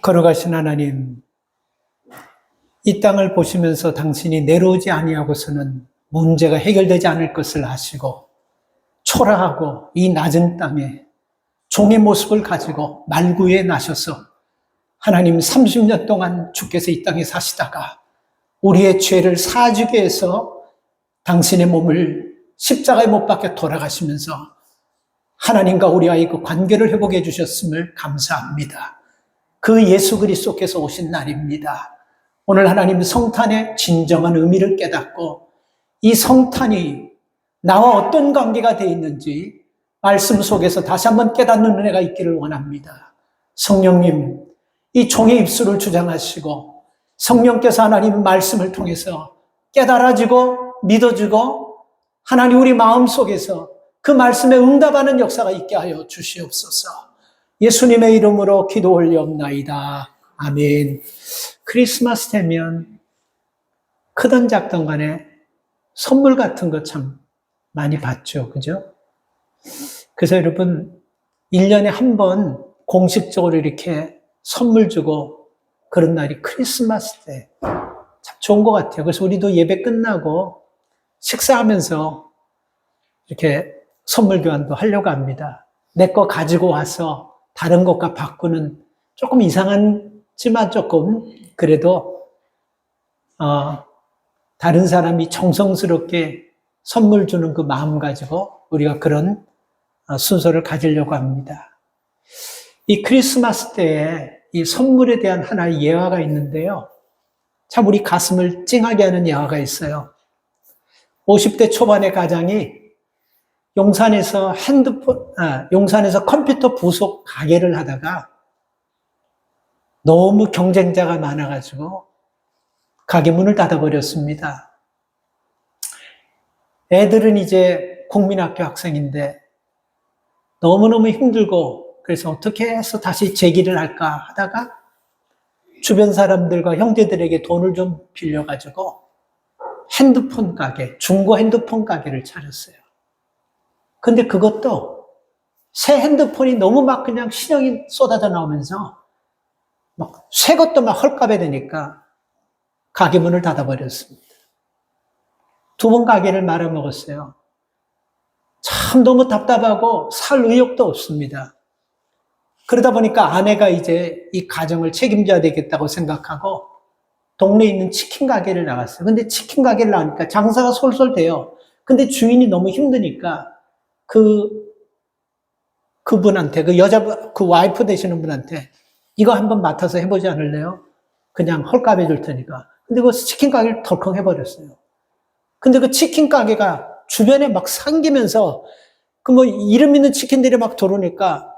걸어가신 하나님, 이 땅을 보시면서 당신이 내려오지 아니하고서는 문제가 해결되지 않을 것을 아시고 초라하고 이 낮은 땅에 종의 모습을 가지고 말구에 나셔서 하나님 30년 동안 주께서 이 땅에 사시다가 우리의 죄를 사하주기 위해서 당신의 몸을 십자가에 못 박혀 돌아가시면서 하나님과 우리와의 그 관계를 회복해 주셨음을 감사합니다. 그 예수 그리스도께서 오신 날입니다. 오늘 하나님 성탄의 진정한 의미를 깨닫고 이 성탄이 나와 어떤 관계가 되어 있는지 말씀 속에서 다시 한번 깨닫는 은혜가 있기를 원합니다. 성령님, 이 종의 입술을 주장하시고 성령께서 하나님 말씀을 통해서 깨달아지고 믿어지고 하나님 우리 마음 속에서 그 말씀에 응답하는 역사가 있게 하여 주시옵소서. 예수님의 이름으로 기도 올리옵나이다. 아멘. 크리스마스 되면 크든 작든 간에 선물 같은 거 참 많이 받죠. 그죠? 그래서 여러분 1년에 한 번 공식적으로 이렇게 선물 주고 그런 날이 크리스마스 때 참 좋은 것 같아요. 그래서 우리도 예배 끝나고 식사하면서 이렇게 선물 교환도 하려고 합니다. 내 거 가지고 와서 다른 것과 바꾸는 조금 이상하지만 조금 그래도 다른 사람이 정성스럽게 선물 주는 그 마음 가지고 우리가 그런 순서를 가지려고 합니다. 이 크리스마스 때에 이 선물에 대한 하나의 예화가 있는데요. 참 우리 가슴을 찡하게 하는 예화가 있어요. 50대 초반의 가장이 용산에서 용산에서 컴퓨터 부속 가게를 하다가 너무 경쟁자가 많아가지고 가게 문을 닫아버렸습니다. 애들은 이제 국민학교 학생인데 너무너무 힘들고 그래서 어떻게 해서 다시 재기를 할까 하다가 주변 사람들과 형제들에게 돈을 좀 빌려가지고 핸드폰 가게, 중고 핸드폰 가게를 차렸어요. 근데 그것도 새 핸드폰이 너무 막 그냥 신형이 쏟아져 나오면서 막 새 것도 막 헐값에 되니까 가게 문을 닫아버렸습니다. 2번 가게를 말아먹었어요. 참 너무 답답하고 살 의욕도 없습니다. 그러다 보니까 아내가 이제 이 가정을 책임져야 되겠다고 생각하고 동네에 있는 치킨 가게를 나갔어요. 근데 치킨 가게를 나가니까 장사가 솔솔 돼요. 근데 주인이 너무 힘드니까 그분한테, 그 와이프 되시는 분한테 이거 한번 맡아서 해보지 않을래요? 그냥 헐값에 줄 테니까. 근데 그 치킨 가게를 덜컹 해버렸어요. 근데 그 치킨 가게가 주변에 막 생기면서 이름 있는 치킨들이 막 들어오니까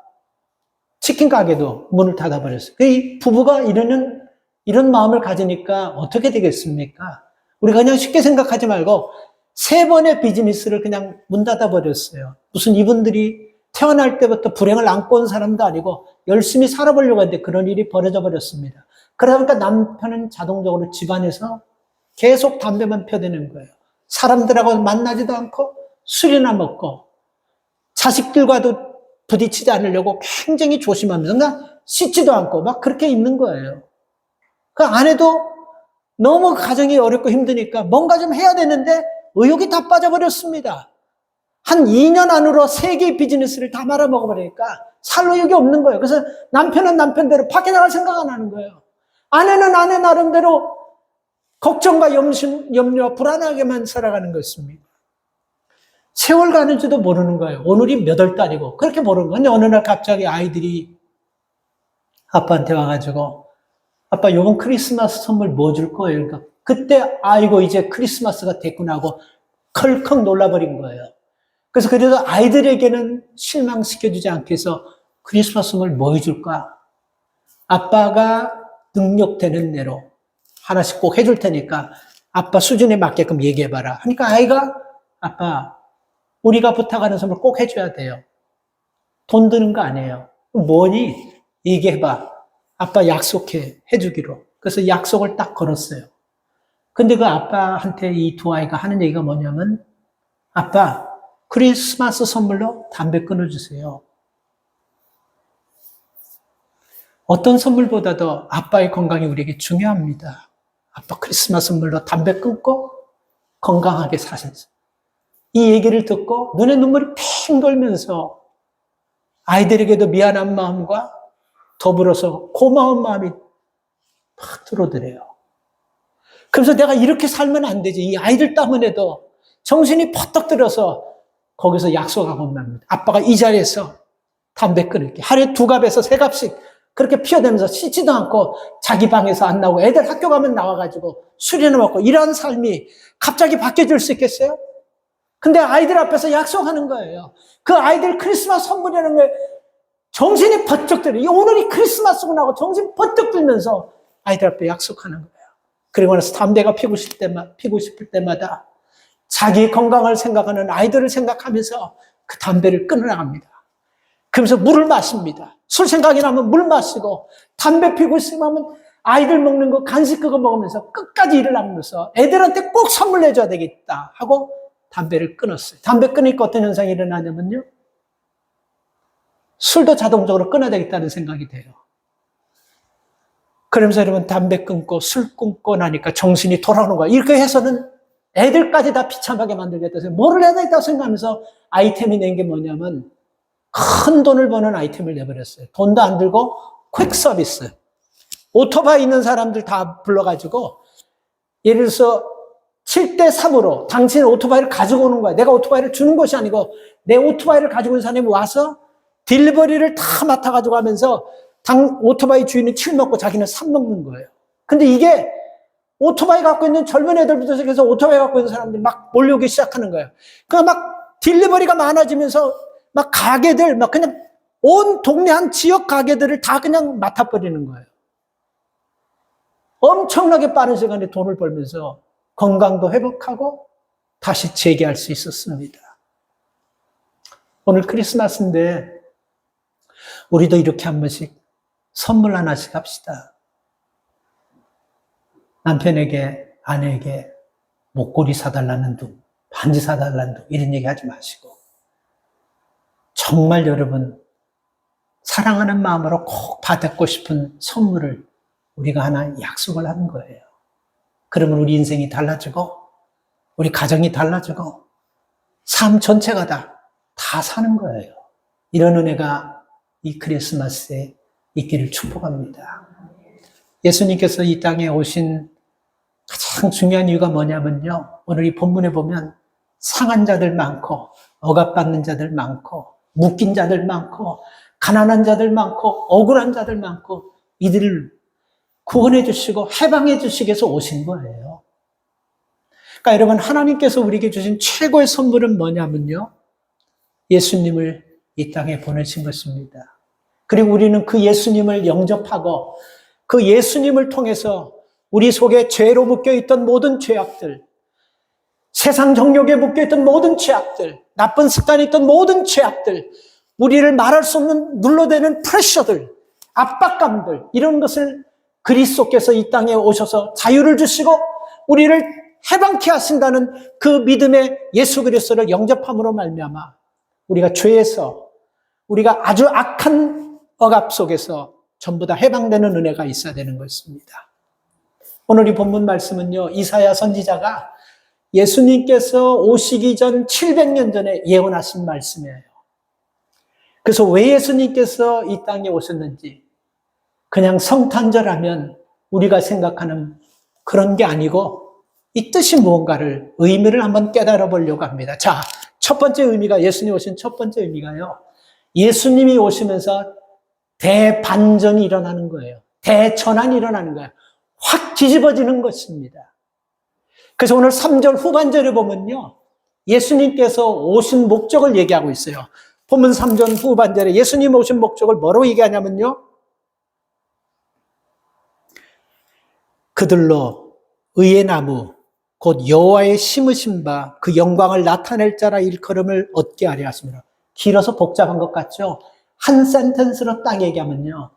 치킨 가게도 문을 닫아버렸어요. 이 부부가 이런 마음을 가지니까 어떻게 되겠습니까? 우리가 그냥 쉽게 생각하지 말고 3번의 비즈니스를 그냥 문 닫아버렸어요. 무슨 이분들이 태어날 때부터 불행을 안고 온 사람도 아니고 열심히 살아보려고 했는데 그런 일이 벌어져 버렸습니다. 그러다 보니까 남편은 자동적으로 집안에서 계속 담배만 펴대는 거예요. 사람들하고 만나지도 않고 술이나 먹고 자식들과도 부딪히지 않으려고 굉장히 조심하면서 그냥 씻지도 않고 막 그렇게 있는 거예요. 그 아내도 너무 가정이 어렵고 힘드니까 뭔가 좀 해야 되는데 의욕이 다 빠져버렸습니다. 한 2년 안으로 3개의 비즈니스를 다 말아먹어버리니까 살 의욕이 없는 거예요. 그래서 남편은 남편대로 밖에 나갈 생각 안 하는 거예요. 아내는 아내 나름대로 걱정과 염려와 불안하게만 살아가는 것입니다. 세월 가는지도 모르는 거예요. 오늘이 몇 월 달이고 그렇게 모르는 거예요. 근데 어느 날 갑자기 아이들이 아빠한테 와가지고 아빠 이번 크리스마스 선물 뭐 줄 거예요? 그러니까 그때 아이고 이제 크리스마스가 됐구나 하고 컬컥 놀라버린 거예요. 그래서 아이들에게는 실망시켜주지 않기 위해서 크리스마스 선물 뭐 해줄까? 아빠가 능력되는 대로 하나씩 꼭 해줄 테니까 아빠 수준에 맞게끔 얘기해봐라. 그러니까 아이가 아빠 우리가 부탁하는 선물 꼭 해줘야 돼요. 돈 드는 거 아니에요. 뭐니? 얘기해봐. 아빠 약속해. 해주기로. 그래서 약속을 딱 걸었어요. 근데 그 아빠한테 이 두 아이가 하는 얘기가 뭐냐면 아빠 크리스마스 선물로 담배 끊어주세요. 어떤 선물보다도 아빠의 건강이 우리에게 중요합니다. 아빠 크리스마스 선물로 담배 끊고 건강하게 사세요. 이 얘기를 듣고 눈에 눈물이 핑 돌면서 아이들에게도 미안한 마음과 더불어서 고마운 마음이 팍 들어오더래요. 그래서 내가 이렇게 살면 안 되지. 이 아이들 때문에도 정신이 퍼뜩 들어서 거기서 약속하고 납니다. 아빠가 이 자리에서 담배 끊을게. 하루에 2갑에서 3갑씩 그렇게 피워대면서 씻지도 않고 자기 방에서 안 나오고 애들 학교 가면 나와가지고 술이나 먹고 이런 삶이 갑자기 바뀌어질 수 있겠어요? 근데 아이들 앞에서 약속하는 거예요. 그 아이들 크리스마스 선물이라는 게 정신이 번쩍 들어요. 오늘이 크리스마스구나 하고 정신 번쩍 들면서 아이들 앞에 약속하는 거예요. 그리고 나서 담배가 피고 싶을 때마다 자기 건강을 생각하는 아이들을 생각하면서 그 담배를 끊어나갑니다. 그러면서 물을 마십니다. 술 생각이 나면 물 마시고 담배 피고 있으면 아이들 먹는 거 간식 그거 먹으면서 끝까지 일을 하면서 애들한테 꼭 선물 내줘야 되겠다 하고 담배를 끊었어요. 담배 끊으니까 어떤 현상이 일어나냐면요. 술도 자동적으로 끊어야 되겠다는 생각이 돼요. 그러면서 여러분 담배 끊고 술 끊고 나니까 정신이 돌아오는 거야. 이렇게 해서는 애들까지 다 비참하게 만들겠다 해서 뭐를 해야 되겠다고 생각하면서 아이템이 낸 게 뭐냐면 큰 돈을 버는 아이템을 내버렸어요. 돈도 안 들고 퀵 서비스. 오토바이 있는 사람들 다 불러가지고 예를 들어서 7대3으로 당신이 오토바이를 가지고 오는 거야. 내가 오토바이를 주는 것이 아니고 내 오토바이를 가지고 있는 사람이 와서 딜리버리를 다 맡아가지고 하면서 오토바이 주인은 7 먹고 자기는 3 먹는 거예요. 근데 이게 오토바이 갖고 있는 젊은 애들부터 시작해서 오토바이 갖고 있는 사람들이 막 몰려오기 시작하는 거예요. 그러니까 막 딜리버리가 많아지면서 막 가게들, 막 그냥 온 동네 한 지역 가게들을 다 그냥 맡아버리는 거예요. 엄청나게 빠른 시간에 돈을 벌면서 건강도 회복하고 다시 재기할 수 있었습니다. 오늘 크리스마스인데 우리도 이렇게 한 번씩 선물 하나씩 합시다. 남편에게, 아내에게 목걸이 사달라는 둥, 반지 사달라는 둥 이런 얘기 하지 마시고 정말 여러분 사랑하는 마음으로 꼭 받고 싶은 선물을 우리가 하나 약속을 하는 거예요. 그러면 우리 인생이 달라지고 우리 가정이 달라지고 삶 전체가 다 사는 거예요. 이런 은혜가 이 크리스마스에 있기를 축복합니다. 예수님께서 이 땅에 오신 가장 중요한 이유가 뭐냐면요. 오늘 이 본문에 보면 상한 자들 많고 억압받는 자들 많고 묶인 자들 많고 가난한 자들 많고 억울한 자들 많고 이들을 구원해 주시고 해방해 주시기 위해서 오신 거예요. 그러니까 여러분 하나님께서 우리에게 주신 최고의 선물은 뭐냐면요. 예수님을 이 땅에 보내신 것입니다. 그리고 우리는 그 예수님을 영접하고 그 예수님을 통해서 우리 속에 죄로 묶여있던 모든 죄악들, 세상 정욕에 묶여있던 모든 죄악들, 나쁜 습관이 있던 모든 죄악들, 우리를 말할 수 없는 눌러대는 프레셔들, 압박감들 이런 것을 그리스도께서 이 땅에 오셔서 자유를 주시고 우리를 해방케 하신다는 그 믿음의 예수 그리스도를 영접함으로 말미암아 우리가 죄에서 우리가 아주 악한 억압 속에서 전부 다 해방되는 은혜가 있어야 되는 것입니다. 오늘 이 본문 말씀은요. 이사야 선지자가 예수님께서 오시기 전 700년 전에 예언하신 말씀이에요. 그래서 왜 예수님께서 이 땅에 오셨는지 그냥 성탄절하면 우리가 생각하는 그런 게 아니고 이 뜻이 무언가를 의미를 한번 깨달아 보려고 합니다. 자, 첫 번째 의미가 예수님 오신 첫 번째 의미가요. 예수님이 오시면서 대반전이 일어나는 거예요. 대전환이 일어나는 거예요. 확 뒤집어지는 것입니다. 그래서 오늘 3절 후반절에 보면요. 예수님께서 오신 목적을 얘기하고 있어요. 본문 3절 후반절에 예수님 오신 목적을 뭐로 얘기하냐면요. 그들로 의의 나무 곧 여호와의 심으신 바 그 영광을 나타낼 자라 일컬음을 얻게 하려 하십니다. 길어서 복잡한 것 같죠? 한 센텐스로 딱 얘기하면요.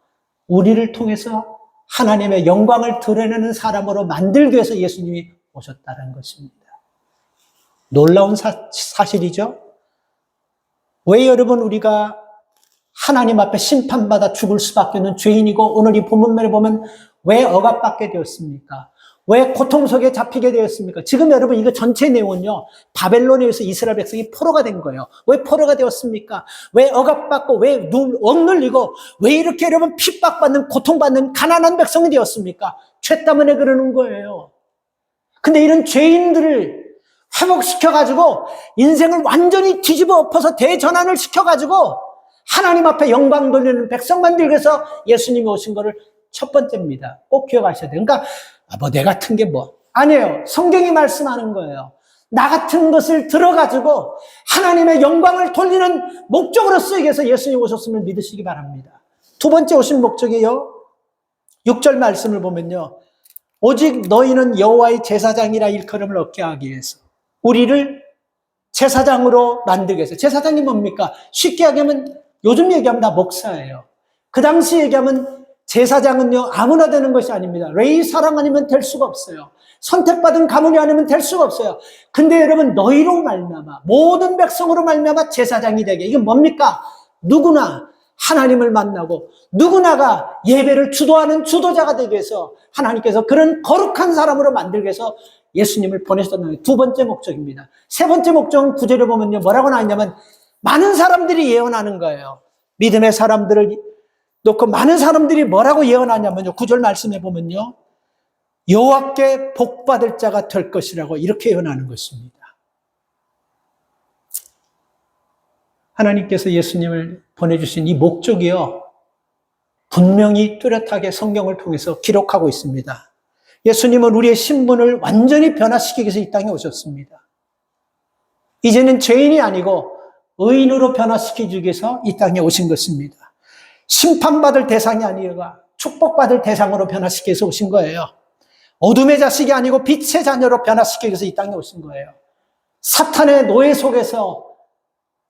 우리를 통해서 하나님의 영광을 드러내는 사람으로 만들기 위해서 예수님이 오셨다는 것입니다. 놀라운 사실이죠? 왜 여러분 우리가 하나님 앞에 심판받아 죽을 수밖에 없는 죄인이고, 오늘 이 본문면에 보면 왜 억압받게 되었습니까? 왜 고통 속에 잡히게 되었습니까? 지금 여러분 이거 전체 내용은요, 바벨론에 의해서 이스라엘 백성이 포로가 된 거예요. 왜 포로가 되었습니까? 왜 억압받고, 왜 억눌리고, 왜 이렇게 여러분 핍박받는, 고통받는 가난한 백성이 되었습니까? 죄 때문에 그러는 거예요. 근데 이런 죄인들을 회복시켜가지고 인생을 완전히 뒤집어 엎어서 대전환을 시켜가지고 하나님 앞에 영광 돌리는 백성 만들기 위해서 예수님이 오신 거를 첫 번째입니다. 꼭 기억하셔야 돼요. 그러니까 내 같은 게 아니에요. 성경이 말씀하는 거예요. 나 같은 것을 들어가지고 하나님의 영광을 돌리는 목적으로 쓰기 위해서 예수님 오셨음을 믿으시기 바랍니다. 두 번째 오신 목적이요, 6절 말씀을 보면요, 오직 너희는 여호와의 제사장이라 일컬음을 얻게 하기 위해서, 우리를 제사장으로 만들기 위해서. 제사장이 뭡니까? 쉽게 얘기하면, 요즘 얘기하면 다 목사예요. 그 당시 얘기하면 제사장은요, 아무나 되는 것이 아닙니다. 레위 사랑 아니면 될 수가 없어요. 선택받은 가문이 아니면 될 수가 없어요. 근데 여러분, 너희로 말미암아, 모든 백성으로 말미암아 제사장이 되게. 이게 뭡니까? 누구나 하나님을 만나고 누구나가 예배를 주도하는 주도자가 되기 위해서 하나님께서 그런 거룩한 사람으로 만들기 위해서 예수님을 보내셨다는 두 번째 목적입니다. 세 번째 목적은 구절에 보면요, 뭐라고 나왔냐면, 많은 사람들이 예언하는 거예요. 믿음의 사람들을 놓고 많은 사람들이 뭐라고 예언하냐면요, 9절 말씀해 보면요, 여호와께 복받을 자가 될 것이라고 이렇게 예언하는 것입니다. 하나님께서 예수님을 보내주신 이 목적이요, 분명히 뚜렷하게 성경을 통해서 기록하고 있습니다. 예수님은 우리의 신분을 완전히 변화시키기 위해서 이 땅에 오셨습니다. 이제는 죄인이 아니고 의인으로 변화시키기 위해서 이 땅에 오신 것입니다. 심판받을 대상이 아니라 축복받을 대상으로 변화시키기 위해서 오신 거예요. 어둠의 자식이 아니고 빛의 자녀로 변화시키기 위해서 이 땅에 오신 거예요. 사탄의 노예 속에서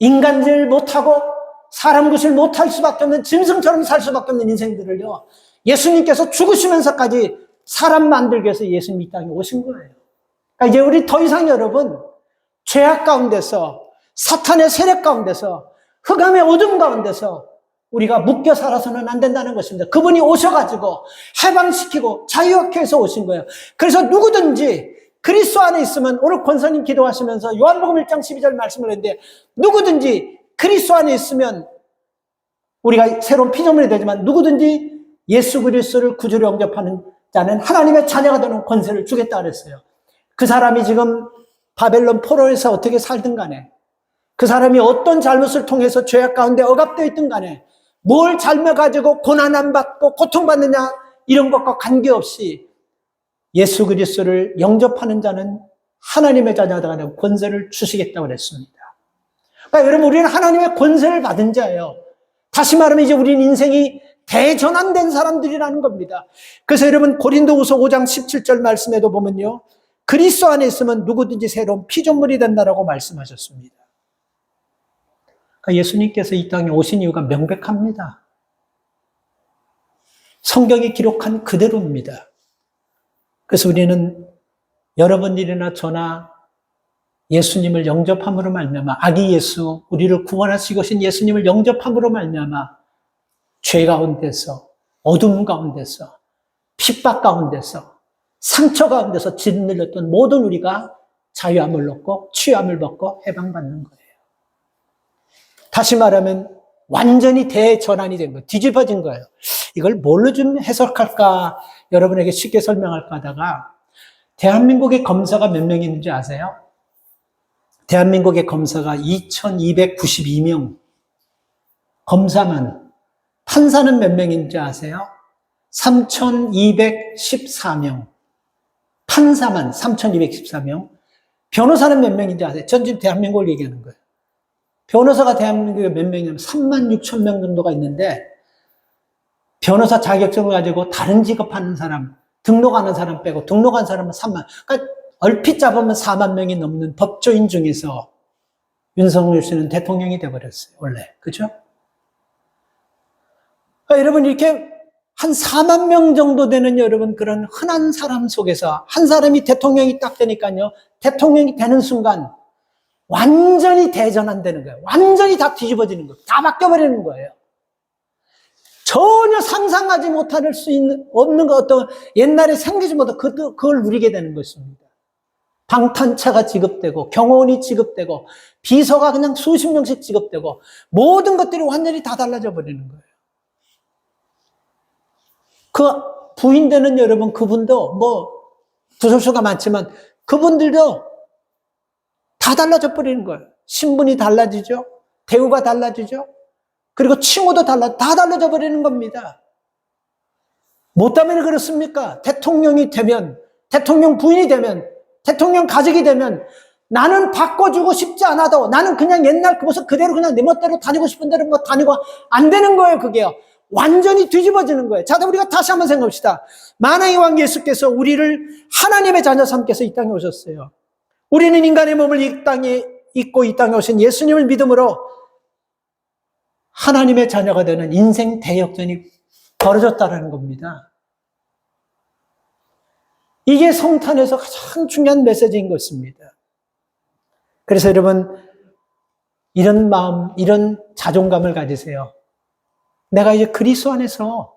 인간질 못하고 사람 것을 못할 수밖에 없는, 짐승처럼 살 수밖에 없는 인생들을요, 예수님께서 죽으시면서까지 사람 만들기 위해서 예수님이 이 땅에 오신 거예요. 그러니까 이제 우리 더 이상 여러분, 죄악 가운데서, 사탄의 세력 가운데서, 흑암의 어둠 가운데서 우리가 묶여 살아서는 안 된다는 것입니다. 그분이 오셔가지고 해방시키고 자유하게 해서 오신 거예요. 그래서 누구든지 그리스도 안에 있으면, 오늘 권사님 기도하시면서 요한복음 1장 12절 말씀을 했는데, 누구든지 그리스도 안에 있으면 우리가 새로운 피조물이 되지만, 누구든지 예수 그리스도를 구주로 영접하는 자는 하나님의 자녀가 되는 권세를 주겠다 그랬어요. 그 사람이 지금 바벨론 포로에서 어떻게 살든 간에, 그 사람이 어떤 잘못을 통해서 죄악 가운데 억압되어 있든 간에, 뭘 잘못가지고 고난안 받고 고통받느냐, 이런 것과 관계없이 예수 그리스도를 영접하는 자는 하나님의 자녀가 되는 권세를 주시겠다고 그랬습니다. 그러니까 여러분, 우리는 하나님의 권세를 받은 자예요. 다시 말하면 이제 우리는 인생이 대전환된 사람들이라는 겁니다. 그래서 여러분, 고린도후서 5장 17절 말씀에도 보면요, 그리스도 안에 있으면 누구든지 새로운 피조물이 된다라고 말씀하셨습니다. 그러니까 예수님께서 이 땅에 오신 이유가 명백합니다. 성경이 기록한 그대로입니다. 그래서 우리는 여러분들이나 저나 예수님을 영접함으로 말미암아, 아기 예수, 우리를 구원하시고 오신 예수님을 영접함으로 말미암아 죄 가운데서, 어둠 가운데서, 핍박 가운데서, 상처 가운데서 짓눌렸던 모든 우리가 자유함을 얻고 취함을 받고 해방받는 거예요. 다시 말하면 완전히 대전환이 된 거예요. 뒤집어진 거예요. 이걸 뭘로 좀 해석할까, 여러분에게 쉽게 설명할까 하다가, 대한민국의 검사가 몇 명 있는지 아세요? 대한민국의 검사가 2292명. 검사만. 판사는 몇 명인지 아세요? 3214명. 판사만 3214명. 변호사는 몇 명인지 아세요? 전 지금 대한민국을 얘기하는 거예요. 변호사가 대한민국에 몇 명이냐면 36,000명 정도가 있는데, 변호사 자격증을 가지고 다른 직업하는 사람, 등록하는 사람 빼고 등록한 사람은 3만. 그러니까 얼핏 잡으면 4만 명이 넘는 법조인 중에서 윤석열 씨는 대통령이 돼버렸어요, 원래. 그죠? 그러니까 여러분, 이렇게 한 4만 명 정도 되는 여러분, 그런 흔한 사람 속에서 한 사람이 대통령이 딱 되니까요, 대통령이 되는 순간 완전히 대전환되는 거예요. 완전히 다 뒤집어지는 거예요. 다 바뀌어버리는 거예요. 전혀 상상하지 못할 수 없는 것, 어떤 옛날에 생기지 못한 그걸 누리게 되는 것입니다. 방탄차가 지급되고, 경호원이 지급되고, 비서가 그냥 수십 명씩 지급되고, 모든 것들이 완전히 다 달라져 버리는 거예요. 그 부인되는 여러분, 그분도 부설수가 많지만, 그분들도 다 달라져 버리는 거예요. 신분이 달라지죠. 대우가 달라지죠. 그리고 칭호도 다 달라져 버리는 겁니다. 뭐 때문에 그렇습니까? 대통령이 되면, 대통령 부인이 되면, 대통령 가족이 되면 나는 바꿔주고 싶지 않아도 나는 그냥 옛날 그 모습 그대로 그냥 내 멋대로 다니고 싶은 대로 다니고 안 되는 거예요, 그게요. 완전히 뒤집어지는 거예요. 자, 우리가 다시 한번 생각합시다. 만왕의 왕 예수께서 우리를 하나님의 자녀 삼께서 이 땅에 오셨어요. 우리는 인간의 몸을 이 땅에 입고 이 땅에 오신 예수님을 믿음으로 하나님의 자녀가 되는 인생 대역전이 벌어졌다는 겁니다. 이게 성탄에서 가장 중요한 메시지인 것입니다. 그래서 여러분, 이런 마음, 이런 자존감을 가지세요. 내가 이제 그리스도 안에서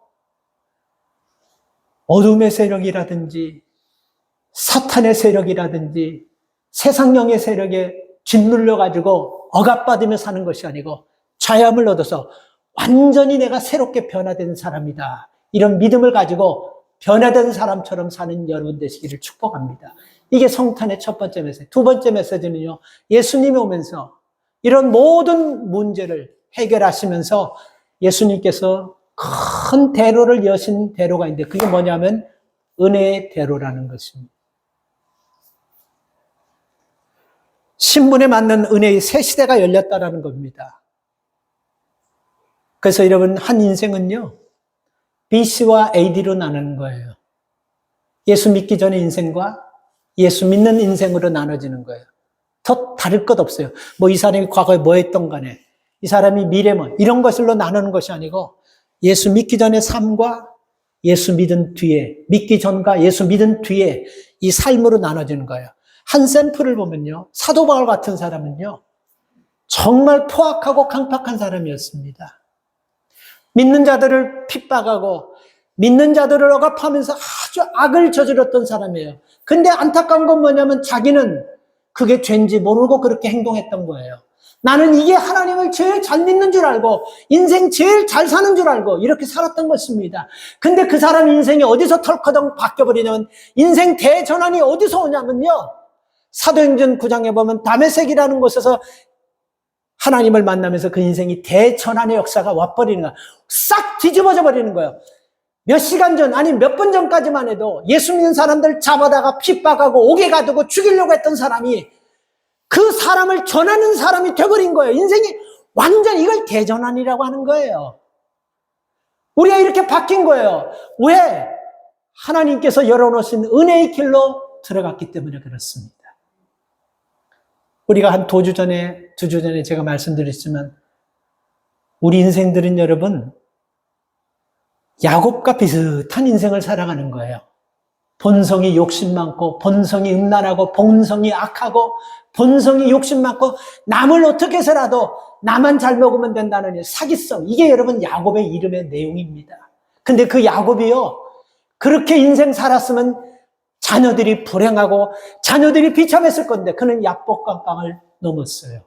어둠의 세력이라든지 사탄의 세력이라든지 세상령의 세력에 짓눌려가지고 억압받으며 사는 것이 아니고 자유함을 얻어서 완전히 내가 새롭게 변화된 사람이다. 이런 믿음을 가지고 변화된 사람처럼 사는 여러분 되시기를 축복합니다. 이게 성탄의 첫 번째 메시지. 두 번째 메시지는요, 예수님이 오면서 이런 모든 문제를 해결하시면서 예수님께서 큰 대로를 여신 대로가 있는데 그게 뭐냐면 은혜의 대로라는 것입니다. 신분에 맞는 은혜의 새 시대가 열렸다라는 겁니다. 그래서 여러분, 한 인생은요, BC와 AD로 나누는 거예요. 예수 믿기 전의 인생과 예수 믿는 인생으로 나눠지는 거예요. 더 다를 것 없어요. 이 사람이 과거에 뭐 했던 간에, 이 사람이 미래 이런 것들로 나누는 것이 아니고 예수 믿기 전의 삶과 예수 믿은 뒤에, 믿기 전과 예수 믿은 뒤에 이 삶으로 나눠지는 거예요. 한 샘플을 보면요, 사도 바울 같은 사람은요, 정말 포악하고 강팍한 사람이었습니다. 믿는 자들을 핍박하고 믿는 자들을 억압하면서 아주 악을 저질렀던 사람이에요. 근데 안타까운 건 뭐냐면 자기는 그게 죄인지 모르고 그렇게 행동했던 거예요. 나는 이게 하나님을 제일 잘 믿는 줄 알고 인생 제일 잘 사는 줄 알고 이렇게 살았던 것입니다. 근데 그 사람 인생이 어디서 털커덩 바뀌어버리냐면 인생 대전환이 어디서 오냐면요, 사도행전 9장에 보면 다메섹이라는 곳에서 하나님을 만나면서 그 인생이 대전환의 역사가 와버리는 거야. 싹 뒤집어져 버리는 거예요. 몇 시간 전, 아니 몇 분 전까지만 해도 예수 믿는 사람들 잡아다가 핍박하고 옥에 가두고 죽이려고 했던 사람이 그 사람을 전하는 사람이 돼버린 거예요. 인생이 완전 이걸 대전환이라고 하는 거예요. 우리가 이렇게 바뀐 거예요. 왜? 하나님께서 열어놓으신 은혜의 길로 들어갔기 때문에 그렇습니다. 우리가 한 2주 전에 제가 말씀드렸지만 우리 인생들은 여러분 야곱과 비슷한 인생을 살아가는 거예요. 본성이 욕심 많고 본성이 음란하고 본성이 악하고 본성이 욕심 많고 남을 어떻게 해서라도 나만 잘 먹으면 된다는 사기성, 이게 여러분 야곱의 이름의 내용입니다. 근데 그 야곱이요, 그렇게 인생 살았으면 자녀들이 불행하고 자녀들이 비참했을 건데 그는 야복강강을 넘었어요.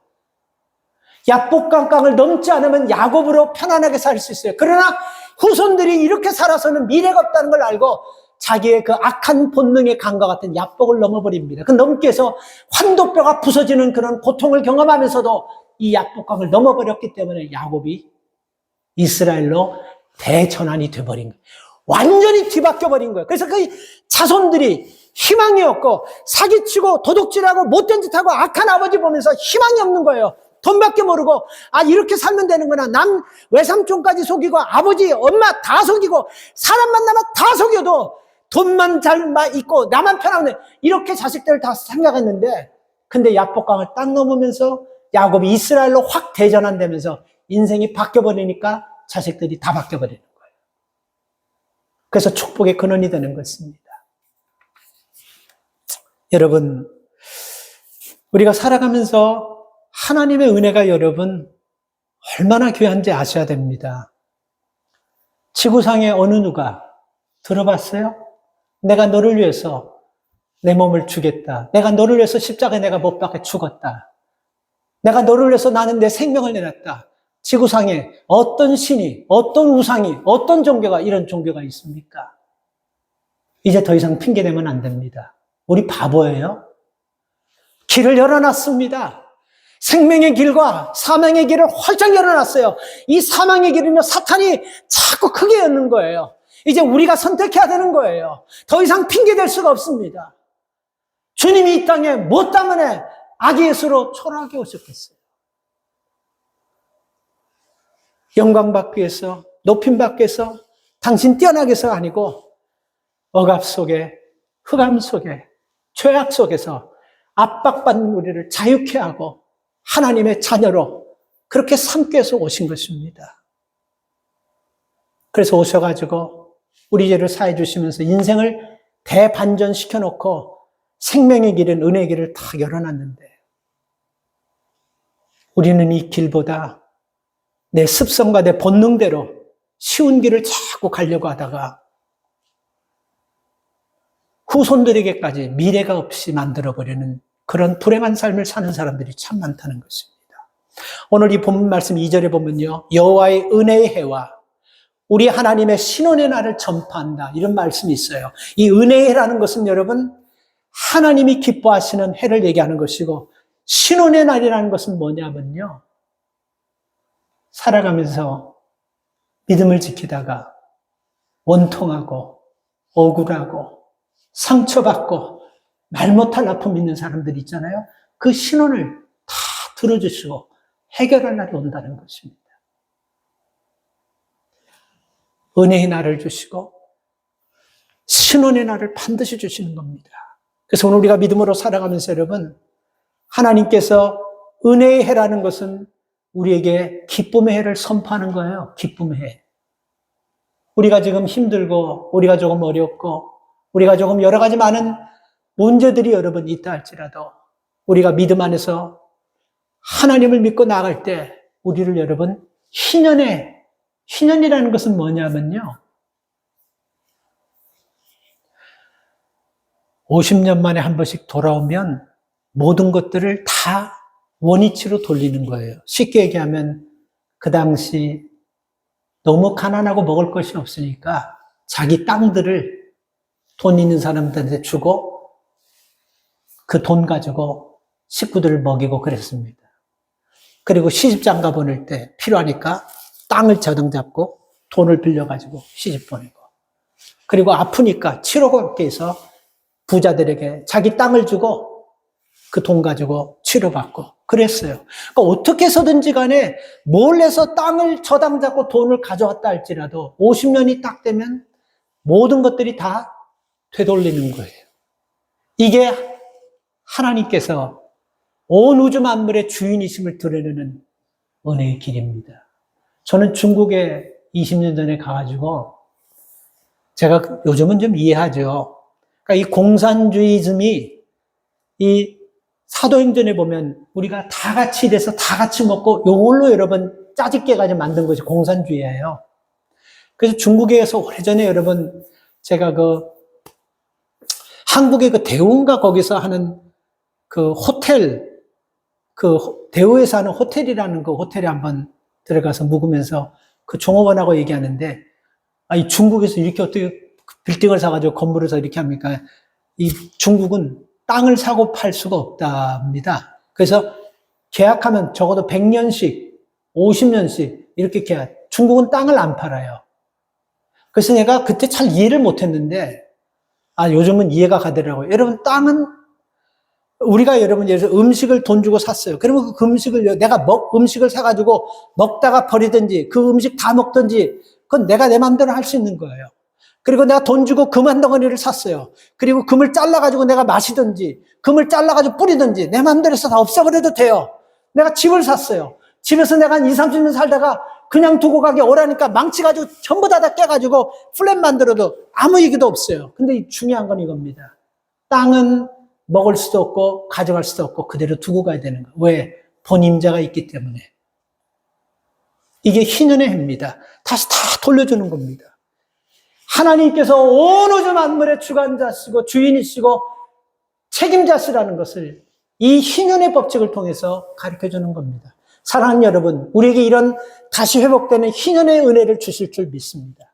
야복강강을 넘지 않으면 야곱으로 편안하게 살 수 있어요. 그러나 후손들이 이렇게 살아서는 미래가 없다는 걸 알고 자기의 그 악한 본능의 강과 같은 야복을 넘어버립니다. 그 넘기 위해서 환도뼈가 부서지는 그런 고통을 경험하면서도 이 야복강을 넘어버렸기 때문에 야곱이 이스라엘로 대전환이 돼버린 거예요. 완전히 뒤바뀌어버린 거예요. 그래서 그 자손들이 희망이 없고 사기치고 도둑질하고 못된 짓하고 악한 아버지 보면서 희망이 없는 거예요. 돈밖에 모르고 이렇게 살면 되는구나. 남 외삼촌까지 속이고 아버지 엄마 다 속이고 사람 만나면 다 속여도 돈만 잘 있고 나만 편하네, 이렇게 자식들을 다 생각했는데, 근데 야복강을 딱 넘으면서 야곱이 이스라엘로 확 대전환되면서 인생이 바뀌어버리니까 자식들이 다 바뀌어버리는 거예요. 그래서 축복의 근원이 되는 것입니다. 여러분, 우리가 살아가면서 하나님의 은혜가 여러분 얼마나 귀한지 아셔야 됩니다. 지구상의 어느 누가 들어봤어요? 내가 너를 위해서 내 몸을 주겠다. 내가 너를 위해서 십자가에 내가 못 박혀 죽었다. 내가 너를 위해서 나는 내 생명을 내놨다. 지구상에 어떤 신이, 어떤 우상이, 어떤 종교가 이런 종교가 있습니까? 이제 더 이상 핑계대면 안 됩니다. 우리 바보예요? 길을 열어놨습니다. 생명의 길과 사망의 길을 활짝 열어놨어요. 이 사망의 길은요, 사탄이 자꾸 크게 여는 거예요. 이제 우리가 선택해야 되는 거예요. 더 이상 핑계댈 수가 없습니다. 주님이 이 땅에 뭐 때문에 아기 예수로 초라하게 오셨겠어요? 영광 받기 위해서, 높임 받기 위해서, 당신 뛰어나게 해서가 아니고 억압 속에, 흑암 속에, 죄악 속에서 압박받는 우리를 자유케 하고 하나님의 자녀로 그렇게 삼기 위해서 오신 것입니다. 그래서 오셔가지고 우리 죄를 사해 주시면서 인생을 대반전시켜 놓고 생명의 길은 은혜의 길을 다 열어놨는데 우리는 이 길보다 내 습성과 내 본능대로 쉬운 길을 자꾸 가려고 하다가 후손들에게까지 미래가 없이 만들어버리는 그런 불행한 삶을 사는 사람들이 참 많다는 것입니다. 오늘 이 본문 말씀 2절에 보면요. 여호와의 은혜의 해와 우리 하나님의 신원의 날을 전파한다. 이런 말씀이 있어요. 이 은혜의 해라는 것은 여러분 하나님이 기뻐하시는 해를 얘기하는 것이고 신원의 날이라는 것은 뭐냐면요. 살아가면서 믿음을 지키다가 원통하고 억울하고 상처받고 말 못할 아픔 있는 사람들 있잖아요. 그 신원을 다 들어주시고 해결할 날이 온다는 것입니다. 은혜의 날을 주시고 신원의 날을 반드시 주시는 겁니다. 그래서 오늘 우리가 믿음으로 살아가면서 여러분 하나님께서 은혜의 해라는 것은 우리에게 기쁨의 해를 선포하는 거예요. 기쁨의 해. 우리가 지금 힘들고 우리가 조금 어렵고 우리가 조금 여러 가지 많은 문제들이 여러분 있다 할지라도 우리가 믿음 안에서 하나님을 믿고 나아갈 때 우리를 여러분 희년이라는 것은 뭐냐면요. 50년 만에 한 번씩 돌아오면 모든 것들을 다 원위치로 돌리는 거예요. 쉽게 얘기하면 그 당시 너무 가난하고 먹을 것이 없으니까 자기 땅들을 돈 있는 사람들한테 주고 그 돈 가지고 식구들을 먹이고 그랬습니다. 그리고 시집장가 보낼 때 필요하니까 땅을 저당 잡고 돈을 빌려가지고 시집 보내고 그리고 아프니까 치료받기 위해서 부자들에게 자기 땅을 주고 그 돈 가지고 치료받고 그랬어요. 그러니까 어떻게 해서든지 간에 뭘 해서 땅을 저당 잡고 돈을 가져왔다 할지라도 50년이 딱 되면 모든 것들이 다 되돌리는 거예요. 이게 하나님께서 온 우주 만물의 주인이심을 드러내는 은혜의 길입니다. 저는 중국에 20년 전에 가가지고 제가 요즘은 좀 이해하죠. 그러니까 이 공산주의즘이 이 사도행전에 보면 우리가 다 같이 돼서 다 같이 먹고 요걸로 여러분 짜집게 가지고 만든 것이 공산주의예요. 그래서 중국에서 오래전에 여러분 제가 한국의 대우인가 거기서 하는 그 호텔 대우에서 하는 호텔이라는 그 호텔에 한번 들어가서 묵으면서 그 종업원하고 얘기하는데 이 중국에서 이렇게 어떻게 빌딩을 사가지고 건물을 사 이렇게 합니까? 이 중국은 땅을 사고 팔 수가 없답니다. 그래서 계약하면 적어도 100년씩, 50년씩 이렇게 계약. 중국은 땅을 안 팔아요. 그래서 내가 그때 잘 이해를 못했는데 요즘은 이해가 가더라고요. 여러분 땅은 우리가 여러분 예를 들어서 음식을 돈 주고 샀어요. 그러면 그 음식을 내가 음식을 사가지고 먹다가 버리든지 그 음식 다 먹든지 그건 내가 내 마음대로 할 수 있는 거예요. 그리고 내가 돈 주고 금 한 덩어리를 샀어요. 그리고 금을 잘라가지고 내가 마시든지 금을 잘라가지고 뿌리든지 내 마음대로 해서 다 없애버려도 돼요. 내가 집을 샀어요. 집에서 내가 한 20, 30년 살다가 그냥 두고 가기 오라니까 망치가지고 전부 다 깨가지고 플랫 만들어도 아무 얘기도 없어요. 근데 중요한 건 이겁니다. 땅은 먹을 수도 없고 가져갈 수도 없고 그대로 두고 가야 되는 거예요. 왜? 본임자가 있기 때문에. 이게 희년의 해입니다. 다시 다 돌려주는 겁니다. 하나님께서 온 우주 만물의 주관자시고 주인이시고 책임자시라는 것을 이 희년의 법칙을 통해서 가르쳐주는 겁니다. 사랑하는 여러분, 우리에게 이런 다시 회복되는 희년의 은혜를 주실 줄 믿습니다.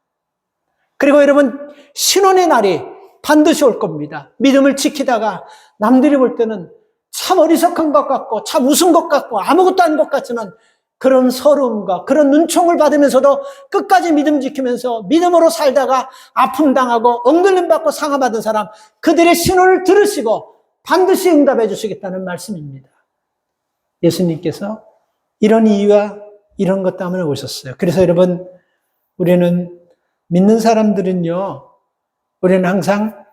그리고 여러분, 신혼의 날이 반드시 올 겁니다. 믿음을 지키다가 남들이 볼 때는 참 어리석은 것 같고 참 우스운 것 같고 아무것도 아닌 것 같지만 그런 서러움과 그런 눈총을 받으면서도 끝까지 믿음 지키면서 믿음으로 살다가 아픔 당하고 억눌림 받고 상처받은 사람, 그들의 신호를 들으시고 반드시 응답해 주시겠다는 말씀입니다. 예수님께서 이런 이유와 이런 것 때문에 오셨어요. 그래서 여러분, 우리는 믿는 사람들은요, 우리는 항상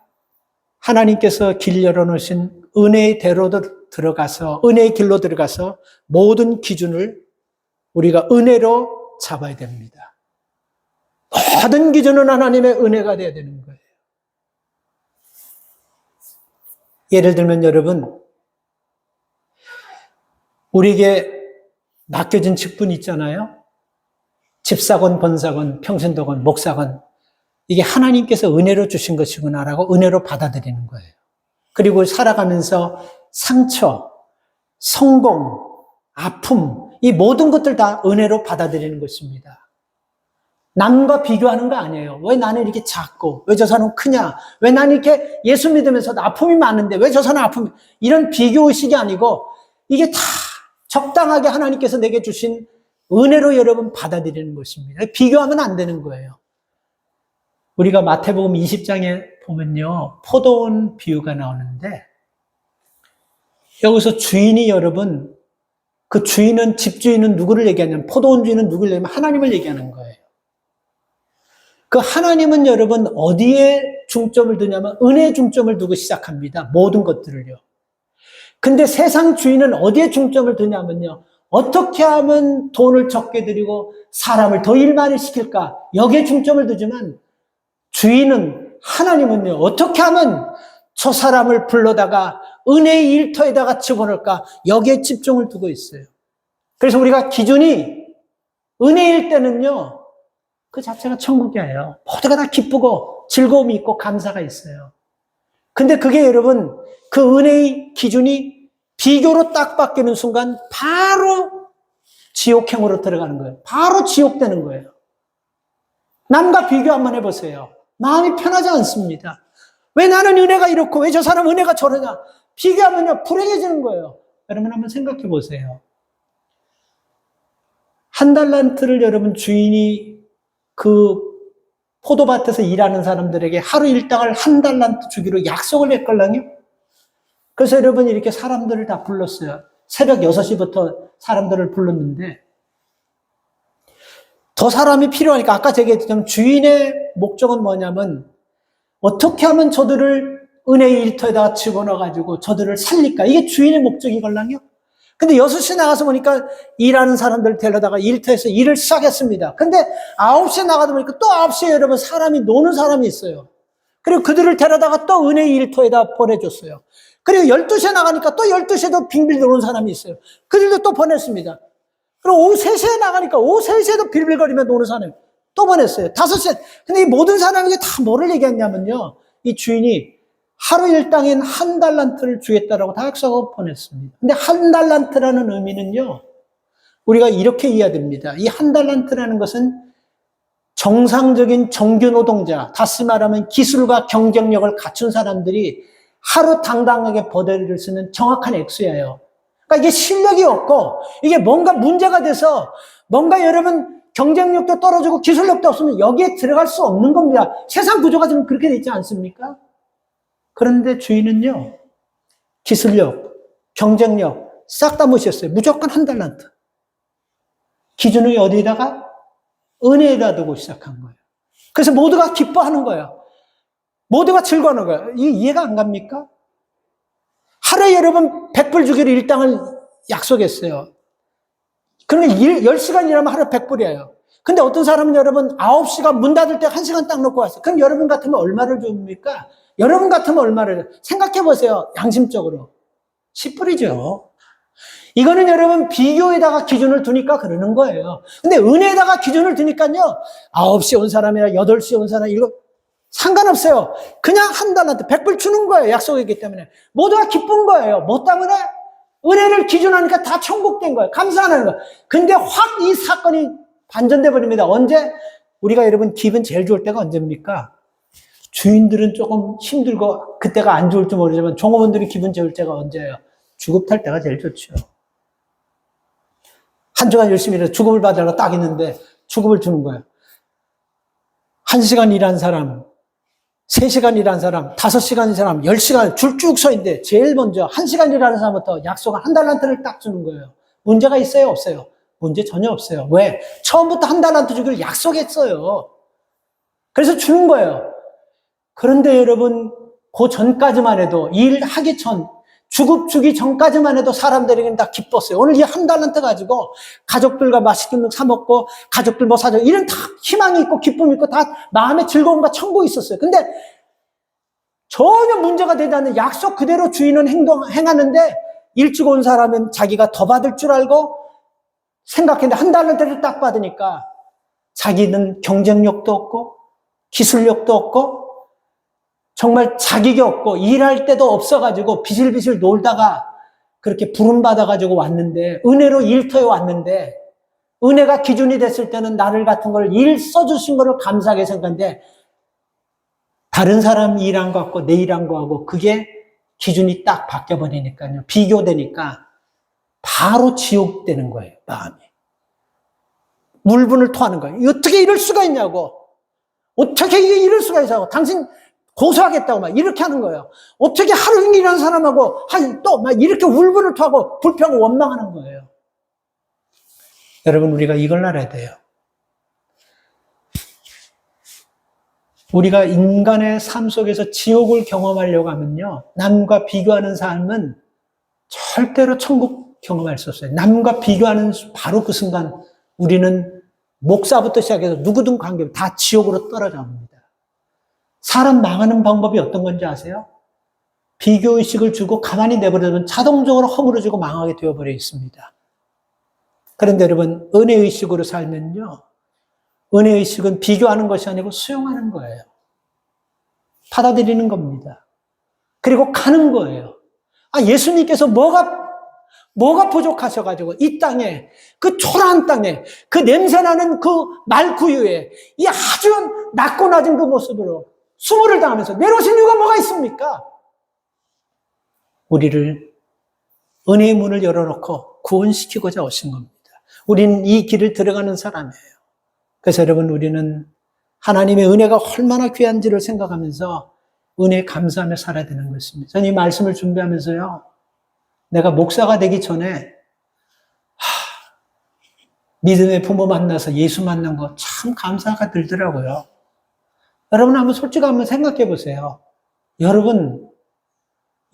하나님께서 길 열어놓으신 은혜의 대로 들어가서, 은혜의 길로 들어가서 모든 기준을 우리가 은혜로 잡아야 됩니다. 모든 기준은 하나님의 은혜가 되어야 되는 거예요. 예를 들면 여러분, 우리에게 맡겨진 직분 있잖아요. 집사건, 권사건, 평신도건, 목사건. 이게 하나님께서 은혜로 주신 것이구나라고 은혜로 받아들이는 거예요. 그리고 살아가면서 상처, 성공, 아픔, 이 모든 것들 다 은혜로 받아들이는 것입니다. 남과 비교하는 거 아니에요. 왜 나는 이렇게 작고, 왜 저 사람은 크냐, 왜 나는 이렇게 예수 믿으면서도 아픔이 많은데 왜 저 사람은 아픔이, 이런 비교의식이 아니고 이게 다 적당하게 하나님께서 내게 주신 은혜로 여러분 받아들이는 것입니다. 비교하면 안 되는 거예요. 우리가 마태복음 20장에 보면요, 포도원 비유가 나오는데 여기서 주인이 여러분, 그 주인은, 집주인은 누구를 얘기하냐면, 포도원 주인은 누구를 얘기하면 하나님을 얘기하는 거예요. 그 하나님은 여러분 어디에 중점을 두냐면 은혜에 중점을 두고 시작합니다. 모든 것들을요. 근데 세상 주인은 어디에 중점을 두냐면요, 어떻게 하면 돈을 적게 들이고 사람을 더 일 많이 시킬까, 여기에 중점을 두지만 주인은, 하나님은요, 어떻게 하면 저 사람을 불러다가 은혜의 일터에다가 집어넣을까, 여기에 집중을 두고 있어요. 그래서 우리가 기준이 은혜일 때는요, 그 자체가 천국이에요. 모두가 다 기쁘고 즐거움이 있고 감사가 있어요. 근데 그게 여러분, 그 은혜의 기준이 비교로 딱 바뀌는 순간 바로 지옥행으로 들어가는 거예요. 바로 지옥되는 거예요. 남과 비교 한번 해보세요. 마음이 편하지 않습니다. 왜 나는 은혜가 이렇고 왜 저 사람 은혜가 저러냐. 비교하면요, 불행해지는 거예요. 여러분 한번 생각해 보세요. 한 달란트를 여러분 주인이 그 포도밭에서 일하는 사람들에게 하루 일당을 한 달란트 주기로 약속을 했걸랑요. 그래서 여러분 이렇게 사람들을 다 불렀어요. 새벽 6시부터 사람들을 불렀는데 더 사람이 필요하니까, 아까 제가 얘기했던 주인의 목적은 뭐냐면 어떻게 하면 저들을 은혜의 일터에다가 집어넣어가지고 저들을 살릴까, 이게 주인의 목적이걸랑요. 근데 6시에 나가서 보니까 일하는 사람들을 데려다가 일터에서 일을 시작했습니다. 근데 9시에 나가다 보니까 또 9시에 여러분 사람이 노는 사람이 있어요. 그리고 그들을 데려다가 또 은혜의 일터에다 보내줬어요. 그리고 12시에 나가니까 또 12시에도 빙빌 노는 사람이 있어요. 그들도 또 보냈습니다. 그리고 오후 3시에 나가니까 오후 3시에도 빌빌거리며 노는 사람이 또 보냈어요. 5시에. 근데 이 모든 사람에게 다 뭐를 얘기했냐면요, 이 주인이 하루 일당인 한 달란트를 주겠다라고 다 약속하고 보냈습니다. 근데 한 달란트라는 의미는요, 우리가 이렇게 이해해야 됩니다. 이 한 달란트라는 것은 정상적인 정규 노동자, 다시 말하면 기술과 경쟁력을 갖춘 사람들이 하루 당당하게 버들을 쓰는 정확한 액수예요. 그러니까 이게 실력이 없고 이게 뭔가 문제가 돼서 뭔가 여러분 경쟁력도 떨어지고 기술력도 없으면 여기에 들어갈 수 없는 겁니다. 세상 구조가 지금 그렇게 돼 있지 않습니까? 그런데 주인은요, 기술력, 경쟁력 싹 다 무시했어요. 무조건 한 달란트. 기준을 어디에다가? 은혜에다 두고 시작한 거예요. 그래서 모두가 기뻐하는 거예요. 모두가 즐거워하는 거예요. 이게 이해가 안 갑니까? 하루에 여러분 100불 주기로 일당을 약속했어요. 그러니까 10시간 일하면 하루에 100불이에요. 근데 어떤 사람은 여러분 9시간 문 닫을 때 1시간 딱 놓고 왔어요. 그럼 여러분 같으면 얼마를 줍니까? 여러분 같으면 얼마를, 생각해 보세요. 양심적으로. 10불이죠. 이거는 여러분 비교에다가 기준을 두니까 그러는 거예요. 근데 은혜에다가 기준을 두니까요, 9시에 온 사람이랑 8시에 온 사람, 이거 상관없어요. 그냥 한 달란트 100불 주는 거예요. 약속이기 때문에. 모두가 기쁜 거예요. 뭐 때문에? 은혜를 기준하니까 다 천국된 거예요. 감사하는 거예요. 근데 확 이 사건이 반전돼 버립니다. 언제? 우리가 여러분 기분 제일 좋을 때가 언제입니까? 주인들은 조금 힘들고 그때가 안 좋을지 모르지만 종업원들이 기분 좋을 때가 언제예요? 주급탈 때가 제일 좋죠. 한 주간 열심히 일해서 주급을 받으려고 딱 있는데 주급을 주는 거예요. 1시간 일한 사람, 3시간 일한 사람, 5시간 일한 사람, 10시간 줄 쭉 서 있는데 제일 먼저 1시간 일하는 사람부터 약속한 한 달란트를 딱 주는 거예요. 문제가 있어요? 없어요? 문제 전혀 없어요. 왜? 처음부터 한 달란트 주기로 약속했어요. 그래서 주는 거예요. 그런데 여러분, 그 전까지만 해도, 일하기 전, 주급 주기 전까지만 해도 사람들에게는 다 기뻤어요. 오늘 이 한 달란트 가지고 가족들과 맛있는 거 사먹고, 가족들 뭐 사줘. 이런 다 희망이 있고, 기쁨이 있고, 다 마음의 즐거움과 천국이 있었어요. 근데 전혀 문제가 되지 않는 약속 그대로 주인은 행하는데, 일찍 온 사람은 자기가 더 받을 줄 알고, 생각했는데 한 달란트를 딱 받으니까, 자기는 경쟁력도 없고, 기술력도 없고, 정말 자격이 없고 일할 때도 없어가지고 비실비실 놀다가 그렇게 부름받아가지고 왔는데 은혜로 일터에 왔는데 은혜가 기준이 됐을 때는 나를 같은 걸 일 써주신 거를 감사하게 생각하는데 다른 사람 일한 거 같고 내 일한 거하고 그게 기준이 딱 바뀌어버리니까요. 비교되니까 바로 지옥되는 거예요. 마음이. 물분을 토하는 거예요. 어떻게 이럴 수가 있냐고. 어떻게 이게 이럴 수가 있냐고. 당신 고소하겠다고 막 이렇게 하는 거예요. 어떻게 하루 종일 일하는 사람하고 또 막 이렇게 울분을 토하고 불평하고 원망하는 거예요. 여러분 우리가 이걸 알아야 돼요. 우리가 인간의 삶 속에서 지옥을 경험하려고 하면요. 남과 비교하는 삶은 절대로 천국 경험할 수 없어요. 남과 비교하는 바로 그 순간 우리는 목사부터 시작해서 누구든 관계없이 다 지옥으로 떨어져 옵니다. 사람 망하는 방법이 어떤 건지 아세요? 비교의식을 주고 가만히 내버려두면 자동적으로 허물어지고 망하게 되어버려 있습니다. 그런데 여러분, 은혜의식으로 살면요. 은혜의식은 비교하는 것이 아니고 수용하는 거예요. 받아들이는 겁니다. 그리고 가는 거예요. 예수님께서 뭐가 부족하셔가지고 이 땅에, 그 초라한 땅에, 그 냄새나는 그 말구유에 이 아주 낮고 낮은 그 모습으로 수모를 당하면서 내려오신 이유가 뭐가 있습니까? 우리를 은혜의 문을 열어놓고 구원시키고자 오신 겁니다. 우리는 이 길을 들어가는 사람이에요. 그래서 여러분 우리는 하나님의 은혜가 얼마나 귀한지를 생각하면서 은혜에 감사하며 살아야 되는 것입니다. 저는 이 말씀을 준비하면서요. 내가 목사가 되기 전에 믿음의 부모 만나서 예수 만난 거 참 감사가 들더라고요. 여러분 한번 솔직히 한번 생각해 보세요. 여러분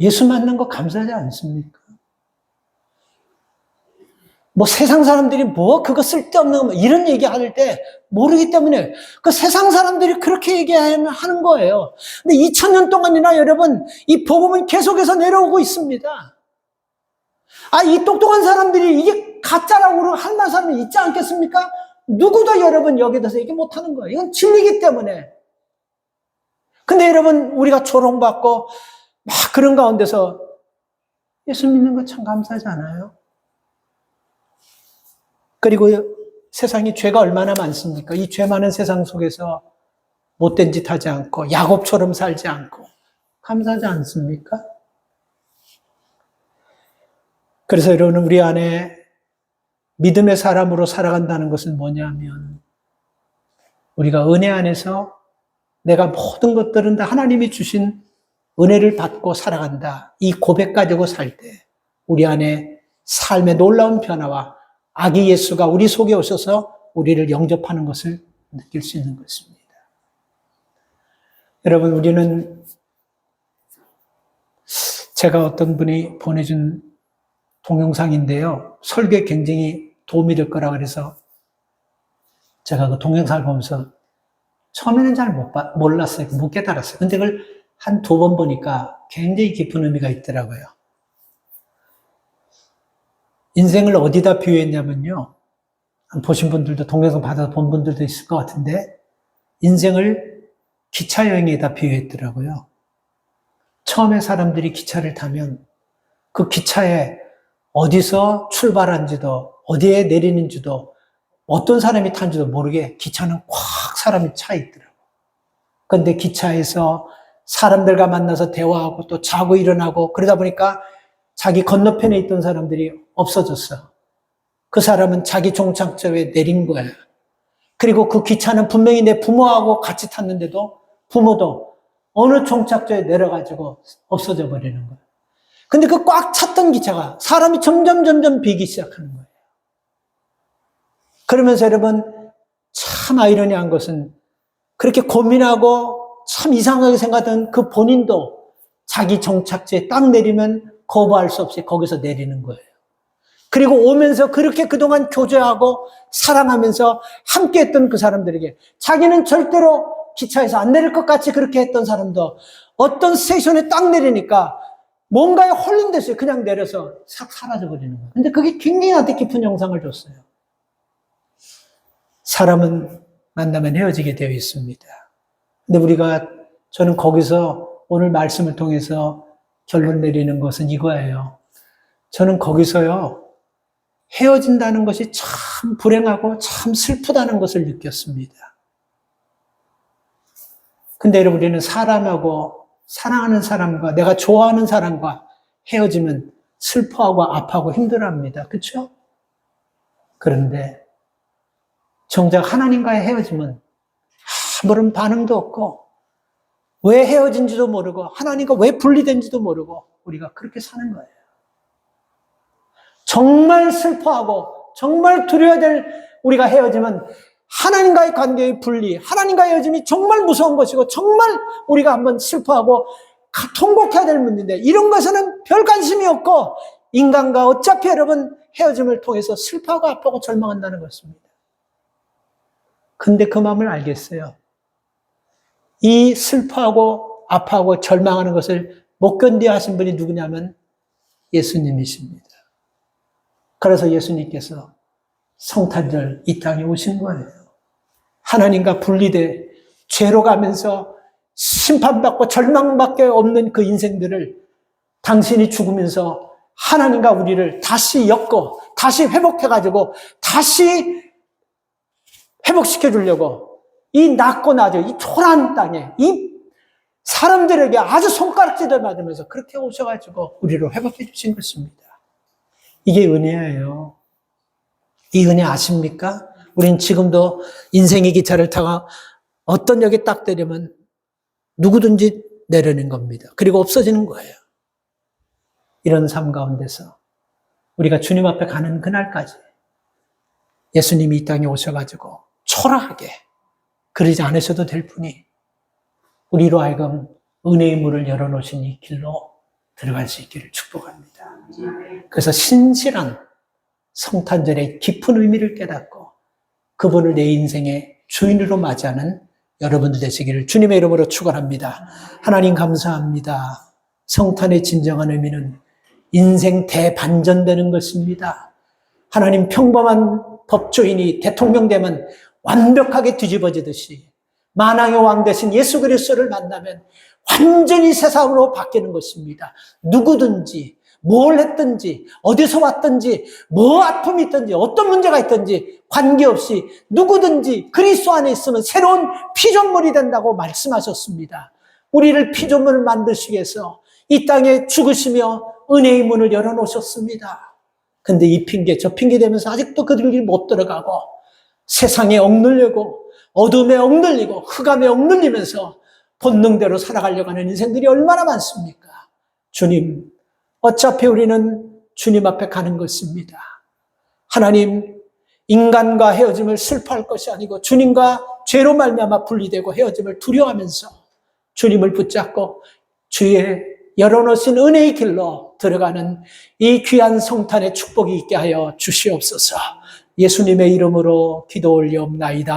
예수 만난 거 감사하지 않습니까? 뭐 세상 사람들이 그거 쓸데없는 거 이런 얘기할 때 모르기 때문에 그 세상 사람들이 그렇게 얘기하는 거예요. 근데 2000년 동안이나 여러분 이 복음은 계속해서 내려오고 있습니다. 이 똑똑한 사람들이 이게 가짜라고 할 만한 사람이 있지 않겠습니까? 누구도 여러분 여기에 대해서 얘기 못하는 거예요. 이건 진리이기 때문에. 근데 여러분 우리가 조롱받고 막 그런 가운데서 예수 믿는 거 참 감사하지 않아요? 그리고 세상에 죄가 얼마나 많습니까? 이 죄 많은 세상 속에서 못된 짓 하지 않고 야곱처럼 살지 않고 감사하지 않습니까? 그래서 여러분 우리 안에 믿음의 사람으로 살아간다는 것은 뭐냐면 우리가 은혜 안에서 내가 모든 것들은 다 하나님이 주신 은혜를 받고 살아간다. 이 고백 가지고 살 때 우리 안에 삶의 놀라운 변화와 아기 예수가 우리 속에 오셔서 우리를 영접하는 것을 느낄 수 있는 것입니다. 여러분 우리는 제가 어떤 분이 보내준 동영상인데요. 설교에 굉장히 도움이 될 거라 그래서 제가 그 동영상을 보면서 처음에는 잘 몰랐어요. 못 깨달았어요. 근데 그걸 한 2번 보니까 굉장히 깊은 의미가 있더라고요. 인생을 어디다 비유했냐면요. 보신 분들도 동영상 받아서 본 분들도 있을 것 같은데 인생을 기차 여행에다 비유했더라고요. 처음에 사람들이 기차를 타면 그 기차에 어디서 출발한지도 어디에 내리는지도 어떤 사람이 탄지도 모르게 기차는 꽉 사람이 차 있더라고요. 그런데 기차에서 사람들과 만나서 대화하고 또 자고 일어나고 그러다 보니까 자기 건너편에 있던 사람들이 없어졌어. 그 사람은 자기 종착역에 내린 거예요. 그리고 그 기차는 분명히 내 부모하고 같이 탔는데도 부모도 어느 종착역에 내려가지고 없어져 버리는 거예요. 근데 그 꽉 찼던 기차가 사람이 점점 비기 시작하는 거예요. 그러면서 여러분 참 아이러니한 것은 그렇게 고민하고 참 이상하게 생각하던 그 본인도 자기 정착지에 딱 내리면 거부할 수 없이 거기서 내리는 거예요. 그리고 오면서 그렇게 그동안 교제하고 사랑하면서 함께 했던 그 사람들에게 자기는 절대로 기차에서 안 내릴 것 같이 그렇게 했던 사람도 어떤 스테이션에 딱 내리니까 뭔가에 홀린 듯이 그냥 내려서 싹 사라져버리는 거예요. 근데 그게 굉장히 나한테 깊은 영상을 줬어요. 사람은 만나면 헤어지게 되어 있습니다. 근데 저는 거기서 오늘 말씀을 통해서 결론 내리는 것은 이거예요. 저는 거기서요, 헤어진다는 것이 참 불행하고 참 슬프다는 것을 느꼈습니다. 근데 여러분, 우리는 사람하고 사랑하는 사람과 내가 좋아하는 사람과 헤어지면 슬퍼하고 아파하고 힘들어합니다. 그렇죠? 그런데 정작 하나님과의 헤어짐은 아무런 반응도 없고 왜 헤어진지도 모르고 하나님과 왜 분리된지도 모르고 우리가 그렇게 사는 거예요. 정말 슬퍼하고 정말 두려워야 될 우리가 헤어지면 하나님과의 관계의 분리, 하나님과의 헤어짐이 정말 무서운 것이고 정말 우리가 한번 슬퍼하고 통곡해야 될 문제인데 이런 것에는 별 관심이 없고 인간과 어차피 여러분 헤어짐을 통해서 슬퍼하고 아파하고 절망한다는 것입니다. 근데 그 마음을 알겠어요. 이 슬퍼하고 아파하고 절망하는 것을 못 견뎌 하신 분이 누구냐면 예수님이십니다. 그래서 예수님께서 성탄절 이 땅에 오신 거예요. 하나님과 분리돼 죄로 가면서 심판받고 절망밖에 없는 그 인생들을 당신이 죽으면서 하나님과 우리를 다시 엮고 다시 회복해가지고 다시 회복시켜 주려고 이 낮고 낮은 이 초라한 땅에 이 사람들에게 아주 손가락질을 받으면서 그렇게 오셔가지고 우리를 회복해 주신 것입니다. 이게 은혜예요. 이 은혜 아십니까? 우린 지금도 인생의 기차를 타고 어떤 역에 딱 내리면 누구든지 내려는 겁니다. 그리고 없어지는 거예요. 이런 삶 가운데서 우리가 주님 앞에 가는 그날까지 예수님이 이 땅에 오셔가지고 초라하게 그러지 않으셔도 될 분이 우리로 하여금 은혜의 문을 열어놓으신 이 길로 들어갈 수 있기를 축복합니다. 그래서 신실한 성탄절의 깊은 의미를 깨닫고 그분을 내 인생의 주인으로 맞이하는 여러분들 되시기를 주님의 이름으로 축원합니다. 하나님 감사합니다. 성탄의 진정한 의미는 인생 대반전되는 것입니다. 하나님 평범한 법조인이 대통령 되면 완벽하게 뒤집어지듯이 만왕의 왕 대신 예수 그리스도를 만나면 완전히 새 사람으로 바뀌는 것입니다. 누구든지 뭘 했든지 어디서 왔든지 뭐 아픔이 있든지 어떤 문제가 있든지 관계없이 누구든지 그리스도 안에 있으면 새로운 피조물이 된다고 말씀하셨습니다. 우리를 피조물을 만드시기 위해서 이 땅에 죽으시며 은혜의 문을 열어놓으셨습니다. 근데 이 핑계 저 핑계 대면서 아직도 그들이 못 들어가고 세상에 억눌리고 어둠에 억눌리고 흑암에 억눌리면서 본능대로 살아가려고 하는 인생들이 얼마나 많습니까? 주님, 어차피 우리는 주님 앞에 가는 것입니다. 하나님, 인간과 헤어짐을 슬퍼할 것이 아니고 주님과 죄로 말미암아 분리되고 헤어짐을 두려워하면서 주님을 붙잡고 주의 열어놓으신 은혜의 길로 들어가는 이 귀한 성탄의 축복이 있게 하여 주시옵소서. 예수님의 이름으로 기도 올리옵나이다.